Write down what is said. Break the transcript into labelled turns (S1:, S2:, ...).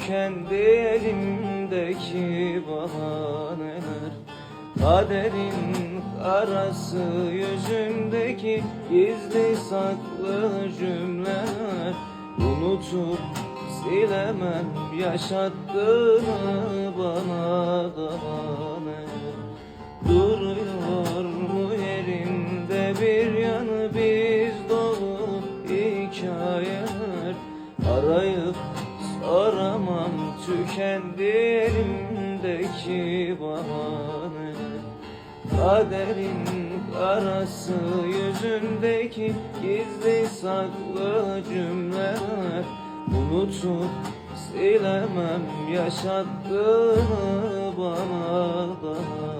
S1: tükendi elimdeki bahaneler. Kaderin karası yüzündeki gizli saklı cümleler. Unutup silemem yaşattığını bana daha neler. Duruyor mu yerinde bir yanı biz dolu hikayeler. Arayıp soramam tükendi elimdeki bahaneler. Kaderin karası yüzündeki gizli saklı cümleler. Unutup silemem yaşattığını bana daha